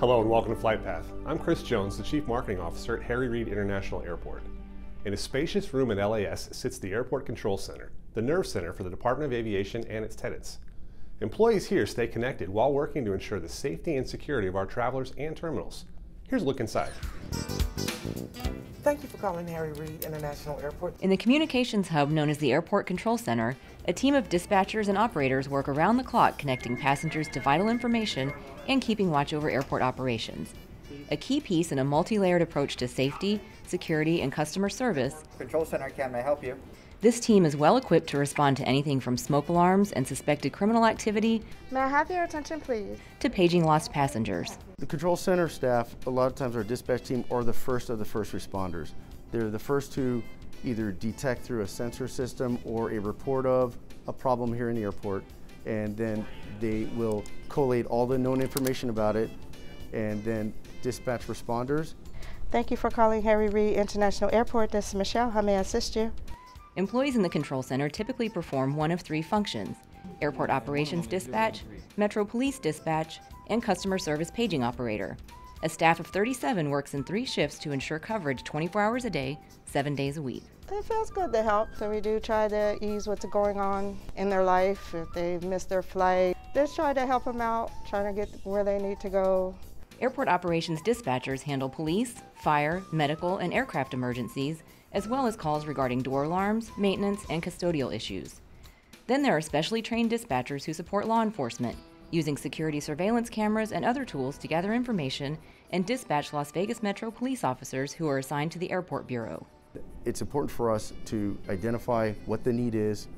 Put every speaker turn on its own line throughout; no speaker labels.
Hello and welcome to Flight Path. I'm Chris Jones, the Chief Marketing Officer at Harry Reid International Airport. In a spacious room at LAS sits the Airport Control Center, the nerve center for the Department of Aviation and its tenants. Employees here stay connected while working to ensure the safety and security of our travelers and terminals. Here's a look inside.
Thank you for calling Harry Reid International Airport.
In the communications hub known as the Airport Control Center, a team of dispatchers and operators work around the clock connecting passengers to vital information and keeping watch over airport operations. A key piece in a multi-layered approach to safety, security, and customer service.
Control Center, can I help you?
This team is well equipped to respond to anything from smoke alarms and suspected criminal activity.
May I have your attention, please?
To paging lost passengers.
The Control Center staff, a lot of times our dispatch team, are the first of the first responders. They're the first to either detect through a sensor system or a report of a problem here in the airport, and then they will collate all the known information about it and then dispatch responders.
Thank you for calling Harry Reid International Airport. This is Michelle. How may I assist you?
Employees in the Control Center typically perform one of three functions: Airport Operations Dispatch, Metro Police Dispatch, and Customer Service Paging Operator. A staff of 37 works in 3 shifts to ensure coverage 24 hours a day, 7 days a week.
It feels good to help, so we do try to ease what's going on in their life. If they've missed their flight, just try to help them out, trying to get where they need to go.
Airport Operations Dispatchers handle police, fire, medical, and aircraft emergencies, as well as calls regarding door alarms, maintenance, and custodial issues. Then there are specially trained dispatchers who support law enforcement, using security surveillance cameras and other tools to gather information and dispatch Las Vegas Metro police officers who are assigned to the Airport Bureau.
It's important for us to identify what the need is,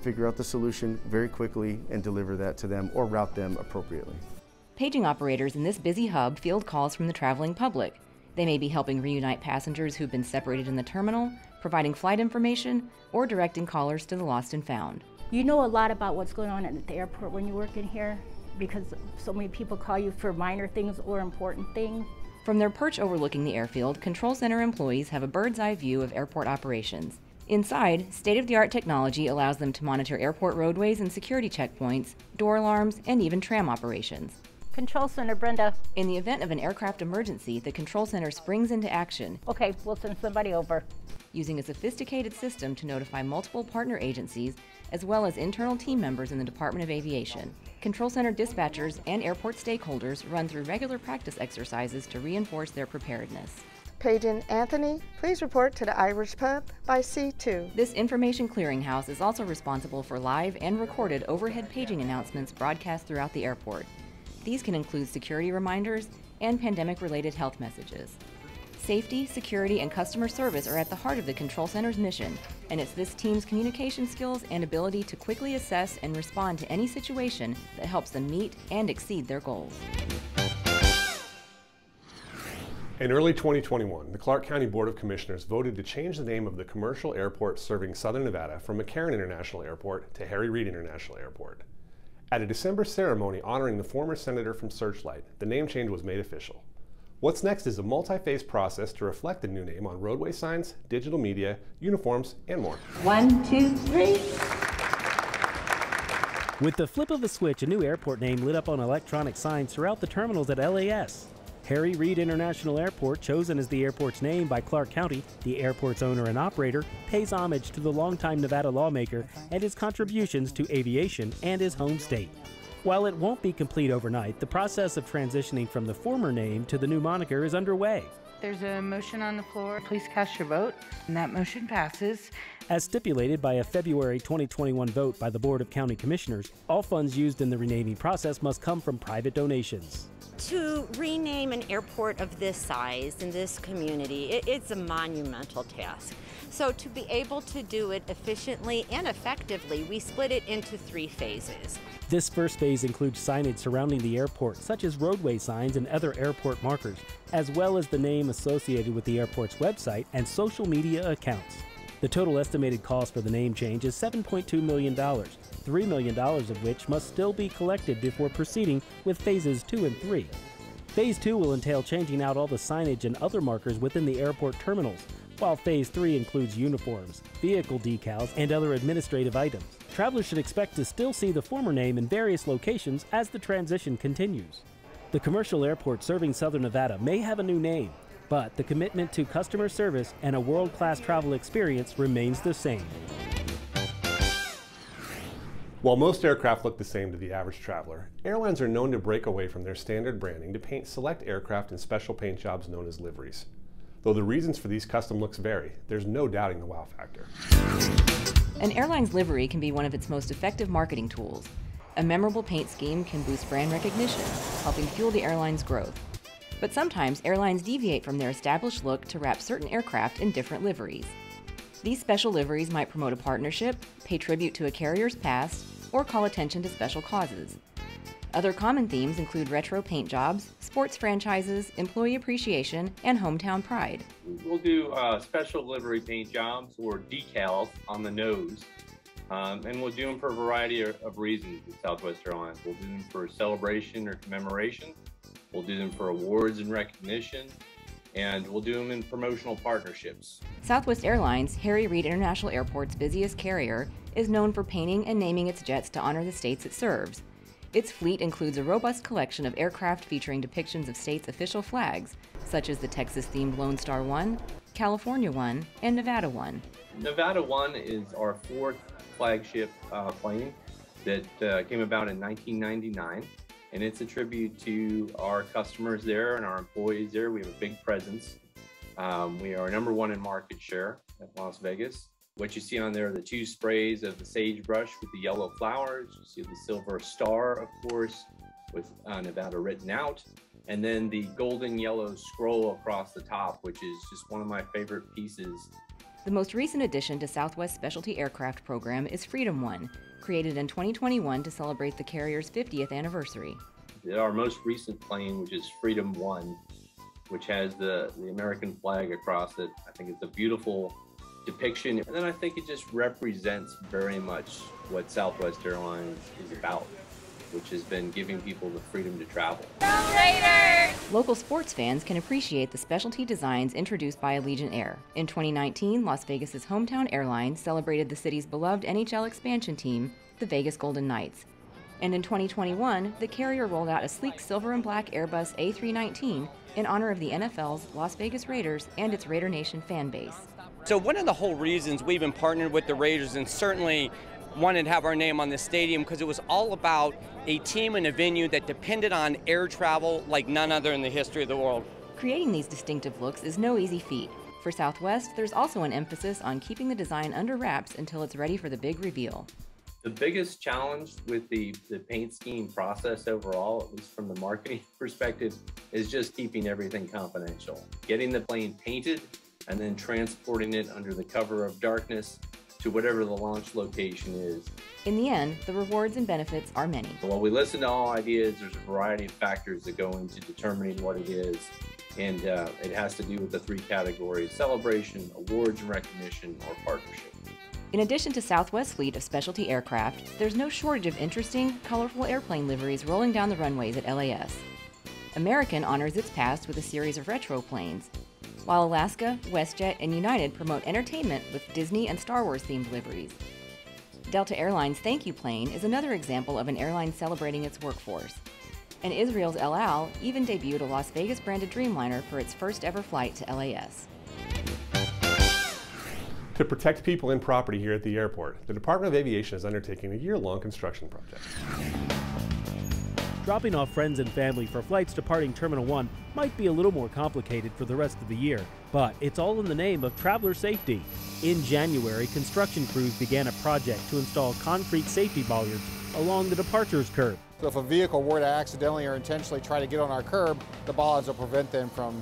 figure out the solution very quickly, and deliver that to them or route them appropriately.
Paging operators in this busy hub field calls from the traveling public. They may be helping reunite passengers who've been separated in the terminal, providing flight information, or directing callers to the lost and found.
You know a lot about what's going on at the airport when you work in here, because so many people call you for minor things or important things.
From their perch overlooking the airfield, Control Center employees have a bird's eye view of airport operations. Inside, state-of-the-art technology allows them to monitor airport roadways and security checkpoints, door alarms, and even tram operations.
Control Center, Brenda.
In the event of an aircraft emergency, the Control Center springs into action.
Okay, we'll send somebody over.
Using a sophisticated system to notify multiple partner agencies, as well as internal team members in the Department of Aviation. Control Center dispatchers and airport stakeholders run through regular practice exercises to reinforce their preparedness.
Paging Anthony, please report to the Irish Pub by C2.
This information clearinghouse is also responsible for live and recorded overhead paging announcements broadcast throughout the airport. These can include security reminders and pandemic-related health messages. Safety, security, and customer service are at the heart of the Control Center's mission, and it's this team's communication skills and ability to quickly assess and respond to any situation that helps them meet and exceed their goals.
In early 2021, the Clark County Board of Commissioners voted to change the name of the commercial airport serving Southern Nevada from McCarran International Airport to Harry Reid International Airport. At a December ceremony honoring the former senator from Searchlight, the name change was made official. What's next is a multi-phase process to reflect the new name on roadway signs, digital media, uniforms, and more.
1, 2, 3.
With the flip of a switch, a new airport name lit up on electronic signs throughout the terminals at LAS. Harry Reid International Airport, chosen as the airport's name by Clark County, the airport's owner and operator, pays homage to the longtime Nevada lawmaker and his contributions to aviation and his home state. While it won't be complete overnight, the process of transitioning from the former name to the new moniker is underway.
There's a motion on the floor. Please cast your vote, and that motion passes.
As stipulated by a February 2021 vote by the Board of County Commissioners, all funds used in the renaming process must come from private donations.
To rename an airport of this size in this community, it's a monumental task. So to be able to do it efficiently and effectively, we split it into 3 phases.
This first phase includes signage surrounding the airport, such as roadway signs and other airport markers, as well as the name associated with the airport's website and social media accounts. The total estimated cost for the name change is $7.2 million, $3 million of which must still be collected before proceeding with phases 2 and 3. Phase 2 will entail changing out all the signage and other markers within the airport terminals, while Phase 3 includes uniforms, vehicle decals, and other administrative items. Travelers should expect to still see the former name in various locations as the transition continues. The commercial airport serving Southern Nevada may have a new name, but the commitment to customer service and a world-class travel experience remains the same.
While most aircraft look the same to the average traveler, airlines are known to break away from their standard branding to paint select aircraft in special paint jobs known as liveries. Though the reasons for these custom looks vary, there's no doubting the wow factor.
An airline's livery can be one of its most effective marketing tools. A memorable paint scheme can boost brand recognition, helping fuel the airline's growth. But sometimes airlines deviate from their established look to wrap certain aircraft in different liveries. These special liveries might promote a partnership, pay tribute to a carrier's past, or call attention to special causes. Other common themes include retro paint jobs, sports franchises, employee appreciation, and hometown pride.
We'll do special livery paint jobs or decals on the nose, and we'll do them for a variety of reasons at Southwest Airlines. We'll do them for celebration or commemoration. We'll do them for awards and recognition, and we'll do them in promotional partnerships.
Southwest Airlines, Harry Reid International Airport's busiest carrier, is known for painting and naming its jets to honor the states it serves. Its fleet includes a robust collection of aircraft featuring depictions of states' official flags, such as the Texas-themed Lone Star 1, California 1, and Nevada 1.
Nevada 1 is our fourth flagship plane that came about in 1999. And it's a tribute to our customers there and our employees there. We have a big presence. We are #1 in market share at Las Vegas. What you see on there are the 2 sprays of the sagebrush with the yellow flowers. You see the silver star, of course, with Nevada written out. And then the golden yellow scroll across the top, which is just one of my favorite pieces.
The most recent addition to Southwest Specialty Aircraft program is Freedom 1, created in 2021 to celebrate the carrier's 50th anniversary.
Our most recent plane, which is Freedom 1, which has the American flag across it. I think it's a beautiful depiction. And then I think it just represents very much what Southwest Airlines is about, which has been giving people the freedom to travel.
Local sports fans can appreciate the specialty designs introduced by Allegiant Air. In 2019, Las Vegas's hometown airline celebrated the city's beloved NHL expansion team, the Vegas Golden Knights. And in 2021, the carrier rolled out a sleek silver and black Airbus A319 in honor of the NFL's Las Vegas Raiders and its Raider Nation fan base.
So one of the whole reasons we even partnered with the Raiders and certainly wanted to have our name on the stadium because it was all about a team and a venue that depended on air travel like none other in the history of the world.
Creating these distinctive looks is no easy feat. For Southwest, there's also an emphasis on keeping the design under wraps until it's ready for the big reveal.
The biggest challenge with the paint scheme process overall, at least from the marketing perspective, is just keeping everything confidential. Getting the plane painted and then transporting it under the cover of darkness to whatever the launch location is.
In the end, the rewards and benefits are many.
While we listen to all ideas, there's a variety of factors that go into determining what it is. And it has to do with the 3 categories: celebration, awards and recognition, or partnership.
In addition to Southwest's fleet of specialty aircraft, there's no shortage of interesting, colorful airplane liveries rolling down the runways at LAS. American honors its past with a series of retro planes, while Alaska, WestJet, and United promote entertainment with Disney and Star Wars themed liveries. Delta Airlines' Thank You plane is another example of an airline celebrating its workforce. And Israel's El Al even debuted a Las Vegas branded Dreamliner for its first ever flight to LAS.
To protect people and property here at the airport, the Department of Aviation is undertaking a year-long construction project.
Dropping off friends and family for flights departing Terminal 1 might be a little more complicated for the rest of the year, but it's all in the name of traveler safety. In January, construction crews began a project to install concrete safety bollards along the departures curb.
So if a vehicle were to accidentally or intentionally try to get on our curb, the bollards will prevent them from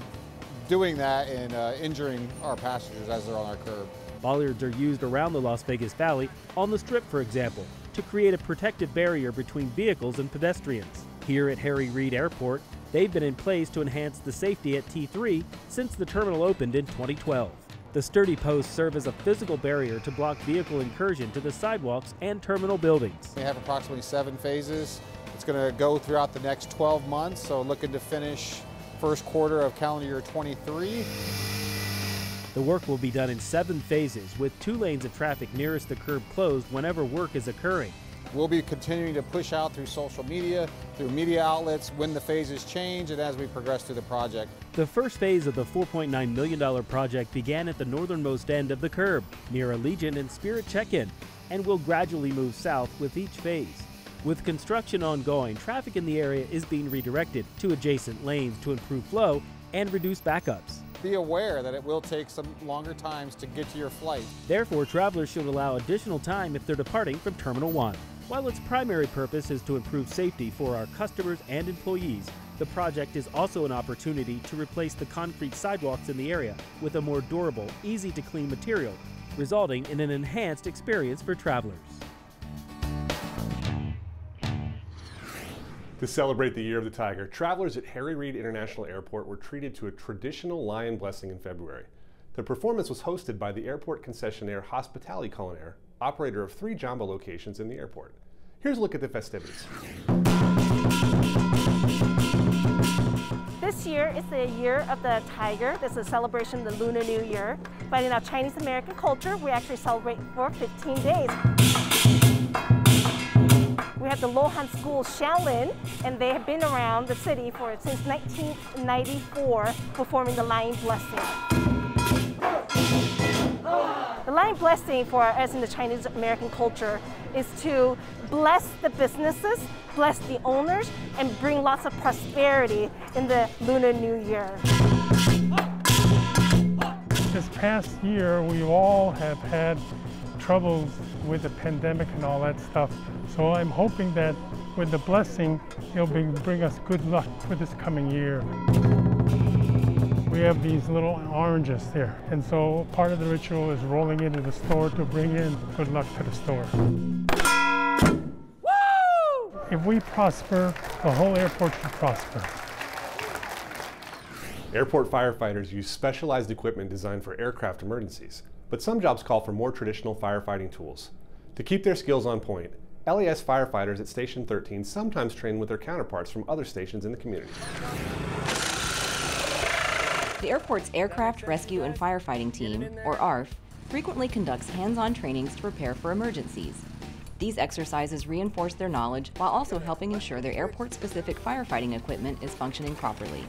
doing that and injuring our passengers as they're on our curb.
Bollards are used around the Las Vegas Valley, on the Strip for example, to create a protective barrier between vehicles and pedestrians. Here at Harry Reid Airport, they've been in place to enhance the safety at T3 since the terminal opened in 2012. The sturdy posts serve as a physical barrier to block vehicle incursion to the sidewalks and terminal buildings.
We have approximately 7 phases. It's going to go throughout the next 12 months, so looking to finish first quarter of calendar year 23.
The work will be done in 7 phases, with 2 lanes of traffic nearest the curb closed whenever work is occurring.
We'll be continuing to push out through social media, through media outlets when the phases change and as we progress through the project.
The first phase of the $4.9 million project began at the northernmost end of the curb, near Allegiant and Spirit check-in, and will gradually move south with each phase. With construction ongoing, traffic in the area is being redirected to adjacent lanes to improve flow and reduce backups.
Be aware that it will take some longer times to get to your flight.
Therefore, travelers should allow additional time if they're departing from Terminal 1. While its primary purpose is to improve safety for our customers and employees, the project is also an opportunity to replace the concrete sidewalks in the area with a more durable, easy-to-clean material, resulting in an enhanced experience for travelers.
To celebrate the Year of the Tiger, travelers at Harry Reid International Airport were treated to a traditional lion blessing in February. The performance was hosted by the airport concessionaire Hospitality Culinaire, operator of 3 Jamba locations in the airport. Here's a look at the festivities.
This year is the Year of the Tiger. This is a celebration of the Lunar New Year. But in our Chinese American culture, we actually celebrate for 15 days. We have the Lohan School Shaolin, and they have been around the city since 1994 performing the lion blessing. The lion blessing for us in the Chinese American culture is to bless the businesses, bless the owners, and bring lots of prosperity in the Lunar New Year.
This past year, we all have had troubles with the pandemic and all that stuff. So I'm hoping that with the blessing, it'll bring us good luck for this coming year. We have these little oranges there, and so part of the ritual is rolling into the store to bring in good luck to the store. Woo! If we prosper, the whole airport should prosper.
Airport firefighters use specialized equipment designed for aircraft emergencies, but some jobs call for more traditional firefighting tools. To keep their skills on point, LAS firefighters at Station 13 sometimes train with their counterparts from other stations in the community.
The airport's Aircraft Rescue and Firefighting Team, or ARF, frequently conducts hands-on trainings to prepare for emergencies. These exercises reinforce their knowledge while also helping ensure their airport-specific firefighting equipment is functioning properly.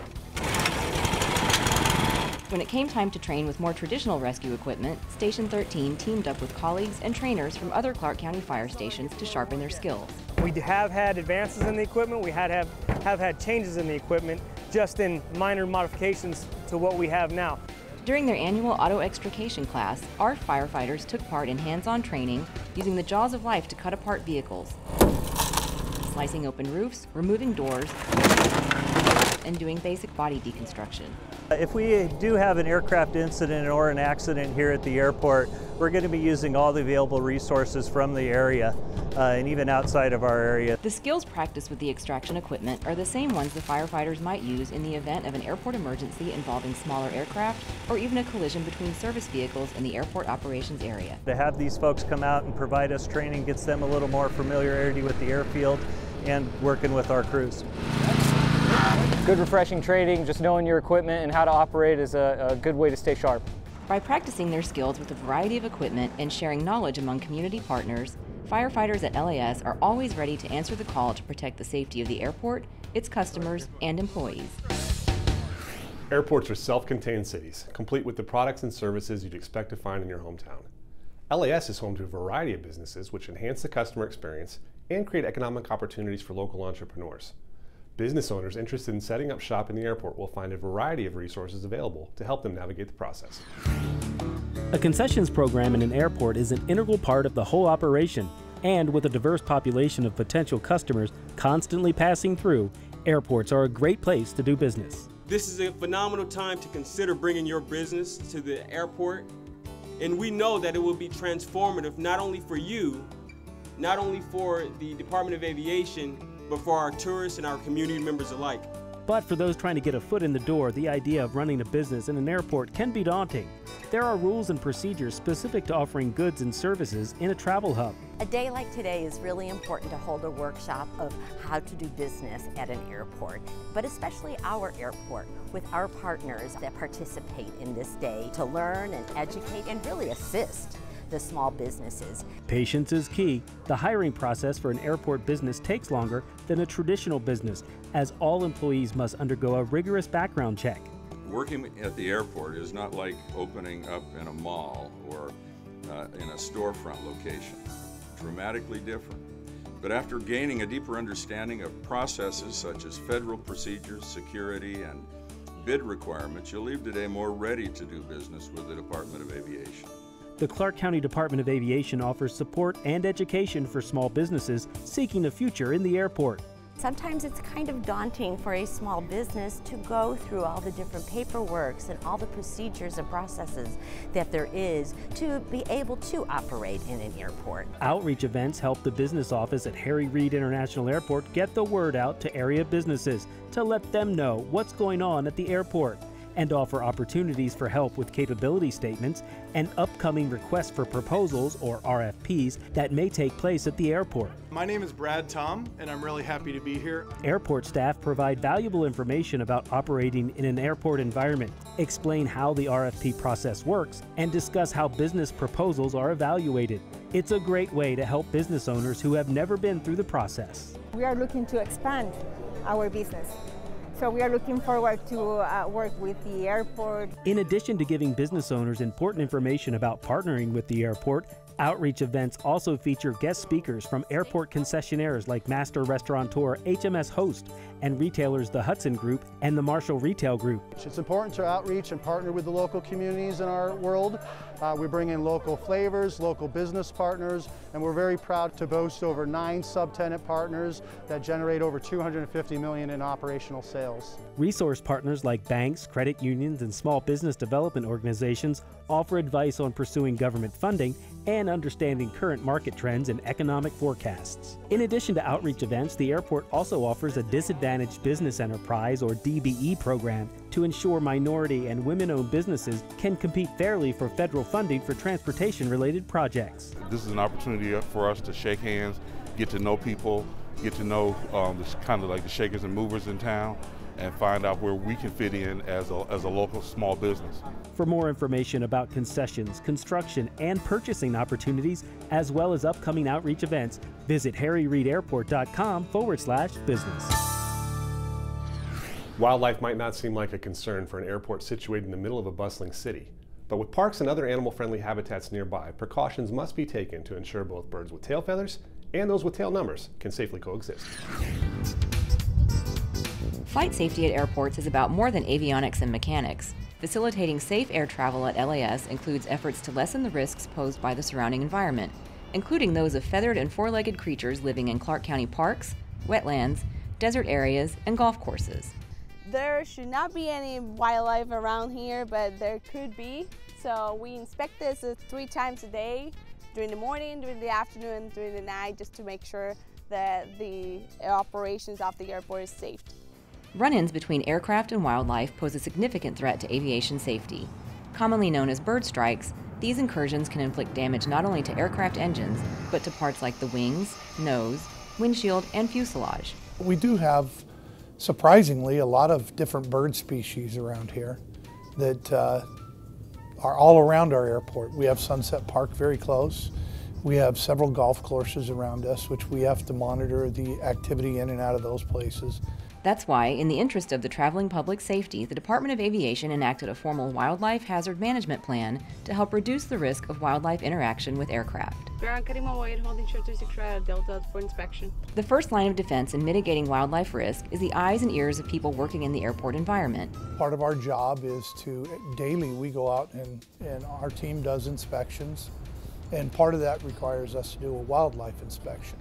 When it came time to train with more traditional rescue equipment, Station 13 teamed up with colleagues and trainers from other Clark County fire stations to sharpen their skills.
We have had advances in the equipment, we have had changes in the equipment, just in minor modifications to what we have now.
During their annual auto extrication class, ARF firefighters took part in hands-on training using the jaws of life to cut apart vehicles, slicing open roofs, removing doors, and doing basic body deconstruction.
If we do have an aircraft incident or an accident here at the airport, we're going to be using all the available resources from the area and even outside of our area.
The skills practiced with the extraction equipment are the same ones the firefighters might use in the event of an airport emergency involving smaller aircraft or even a collision between service vehicles in the airport operations area.
To have these folks come out and provide us training gets them a little more familiarity with the airfield and working with our crews.
Good refreshing training, just knowing your equipment and how to operate is a good way to stay sharp.
By practicing their skills with a variety of equipment and sharing knowledge among community partners, firefighters at LAS are always ready to answer the call to protect the safety of the airport, its customers, and employees.
Airports are self-contained cities, complete with the products and services you'd expect to find in your hometown. LAS is home to a variety of businesses which enhance the customer experience and create economic opportunities for local entrepreneurs. Business owners interested in setting up shop in the airport will find a variety of resources available to help them navigate the process.
A concessions program in an airport is an integral part of the whole operation, and with a diverse population of potential customers constantly passing through, airports are a great place to do business.
This is a phenomenal time to consider bringing your business to the airport, and we know that it will be transformative not only for you, not only for the Department of Aviation, but for our tourists and our community members alike.
But for those trying to get a foot in the door, the idea of running a business in an airport can be daunting. There are rules and procedures specific to offering goods and services in a travel hub.
A day like today is really important to hold a workshop of how to do business at an airport, but especially our airport, with our partners that participate in this day to learn and educate and really assist the small businesses.
Patience is key. The hiring process for an airport business takes longer than a traditional business, as all employees must undergo a rigorous background check.
Working at the airport is not like opening up in a mall or in a storefront location. Dramatically different. But after gaining a deeper understanding of processes such as federal procedures, security, and bid requirements, you'll leave today more ready to do business with the Department of Aviation.
The Clark County Department of Aviation offers support and education for small businesses seeking a future in the airport.
Sometimes it's kind of daunting for a small business to go through all the different paperworks and all the procedures and processes that there is to be able to operate in an airport.
Outreach events help the business office at Harry Reid International Airport get the word out to area businesses to let them know what's going on at the airport, and offer opportunities for help with capability statements and upcoming requests for proposals, or RFPs, that may take place at the airport.
My name is Brad Tom, and I'm really happy to be here.
Airport staff provide valuable information about operating in an airport environment, explain how the RFP process works, and discuss how business proposals are evaluated. It's a great way to help business owners who have never been through the process.
We are looking to expand our business. So we are looking forward to work with the airport.
In addition to giving business owners important information about partnering with the airport, outreach events also feature guest speakers from airport concessionaires like master restaurateur HMS Host and retailers the Hudson Group and the Marshall Retail Group.
It's important to outreach and partner with the local communities in our world. We bring in local flavors, local business partners, and we're very proud to boast over 9 subtenant partners that generate over $250 million in operational sales.
Resource partners like banks, credit unions, and small business development organizations offer advice on pursuing government funding and understanding current market trends and economic forecasts. In addition to outreach events, the airport also offers a Disadvantaged Business Enterprise, or DBE, program to ensure minority and women-owned businesses can compete fairly for federal funding for transportation-related projects.
This is an opportunity for us to shake hands, get to know people, get to know kind of like the shakers and movers in town, and find out where we can fit in as a local small business.
For more information about concessions, construction, and purchasing opportunities, as well as upcoming outreach events, visit harryreidairport.com/business.
Wildlife might not seem like a concern for an airport situated in the middle of a bustling city, but with parks and other animal-friendly habitats nearby, precautions must be taken to ensure both birds with tail feathers and those with tail numbers can safely coexist.
Flight safety at airports is about more than avionics and mechanics. Facilitating safe air travel at LAS includes efforts to lessen the risks posed by the surrounding environment, including those of feathered and four-legged creatures living in Clark County parks, wetlands, desert areas, and golf courses.
There should not be any wildlife around here, but there could be. So we inspect this 3 times a day, during the morning, during the afternoon, during the night, just to make sure that the operations of the airport is safe.
Run-ins between aircraft and wildlife pose a significant threat to aviation safety. Commonly known as bird strikes, these incursions can inflict damage not only to aircraft engines, but to parts like the wings, nose, windshield, and fuselage.
We do have, surprisingly, a lot of different bird species around here that are all around our airport. We have Sunset Park very close. We have several golf courses around us, which we have to monitor the activity in and out of those places.
That's why, in the interest of the traveling public's safety, the Department of Aviation enacted a formal wildlife hazard management plan to help reduce the risk of wildlife interaction with aircraft.
Holding short 36 Delta for inspection.
The first line of defense in mitigating wildlife risk is the eyes and ears of people working in the airport environment.
Part of our job is to, daily we go out and our team does inspections, and part of that requires us to do a wildlife inspection.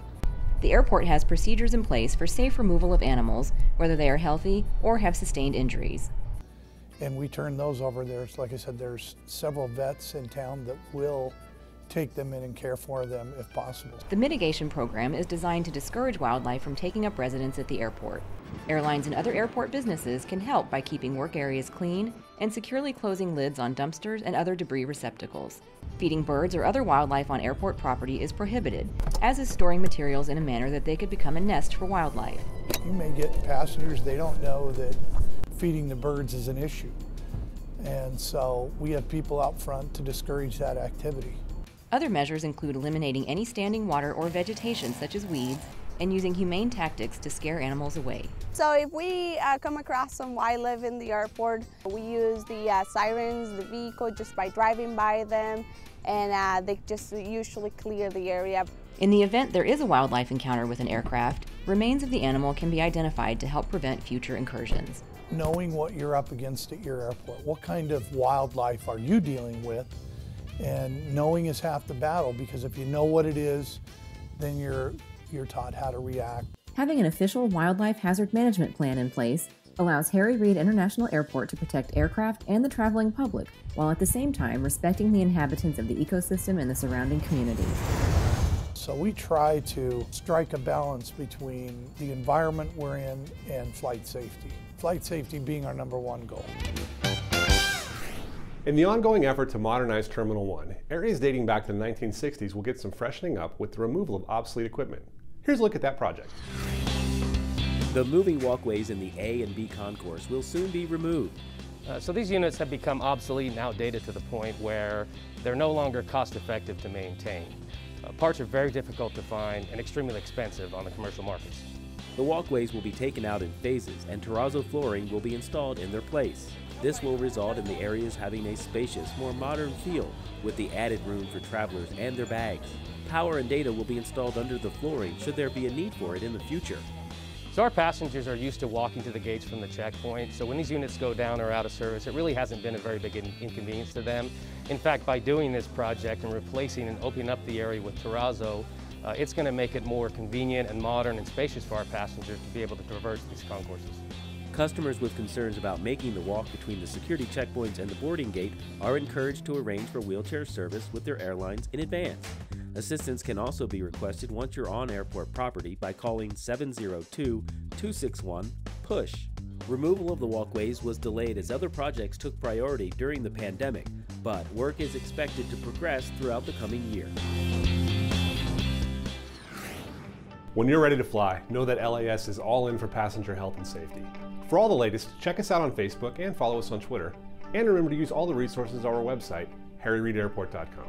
The airport has procedures in place for safe removal of animals, whether they are healthy or have sustained injuries.
And we turn those over. Like I said, there's several vets in town that will take them in and care for them if possible.
The mitigation program is designed to discourage wildlife from taking up residence at the airport. Airlines and other airport businesses can help by keeping work areas clean and securely closing lids on dumpsters and other debris receptacles. Feeding birds or other wildlife on airport property is prohibited, as is storing materials in a manner that they could become a nest for wildlife.
You may get passengers, they don't know that feeding the birds is an issue. And so we have people out front to discourage that activity.
Other measures include eliminating any standing water or vegetation such as weeds and using humane tactics to scare animals away.
So if we come across some wildlife in the airport, we use the sirens, the vehicle, just by driving by them, and they just usually clear the area.
In the event there is a wildlife encounter with an aircraft, remains of the animal can be identified to help prevent future incursions.
Knowing what you're up against at your airport, what kind of wildlife are you dealing with, and knowing is half the battle, because if you know what it is, then you're taught how to react.
Having an official wildlife hazard management plan in place allows Harry Reid International Airport to protect aircraft and the traveling public, while at the same time respecting the inhabitants of the ecosystem and the surrounding community.
So we try to strike a balance between the environment we're in and flight safety. Flight safety being our #1 goal.
In the ongoing effort to modernize Terminal 1, areas dating back to the 1960s will get some freshening up with the removal of obsolete equipment. Here's a look at that project.
The moving walkways in the A and B concourse will soon be removed.
So these units have become obsolete and outdated to the point where they're no longer cost effective to maintain. Parts are very difficult to find and extremely expensive on the commercial markets.
The walkways will be taken out in phases and terrazzo flooring will be installed in their place. This will result in the areas having a spacious, more modern feel with the added room for travelers and their bags. Power and data will be installed under the flooring should there be a need for it in the future.
So our passengers are used to walking to the gates from the checkpoint, so when these units go down or out of service, it really hasn't been a very big inconvenience to them. In fact, by doing this project and replacing and opening up the area with terrazzo, it's going to make it more convenient and modern and spacious for our passengers to be able to traverse these concourses.
Customers with concerns about making the walk between the security checkpoints and the boarding gate are encouraged to arrange for wheelchair service with their airlines in advance. Assistance can also be requested once you're on airport property by calling 702-261-PUSH. Removal of the walkways was delayed as other projects took priority during the pandemic, but work is expected to progress throughout the coming year.
When you're ready to fly, know that LAS is all in for passenger health and safety. For all the latest, check us out on Facebook and follow us on Twitter. And remember to use all the resources on our website, harryreidairport.com.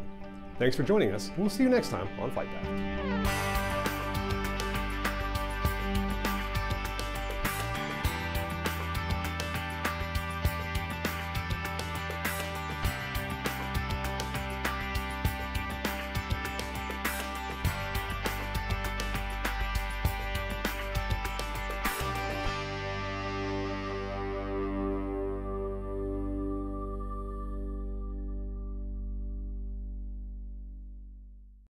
Thanks for joining us. We'll see you next time on Flight Path.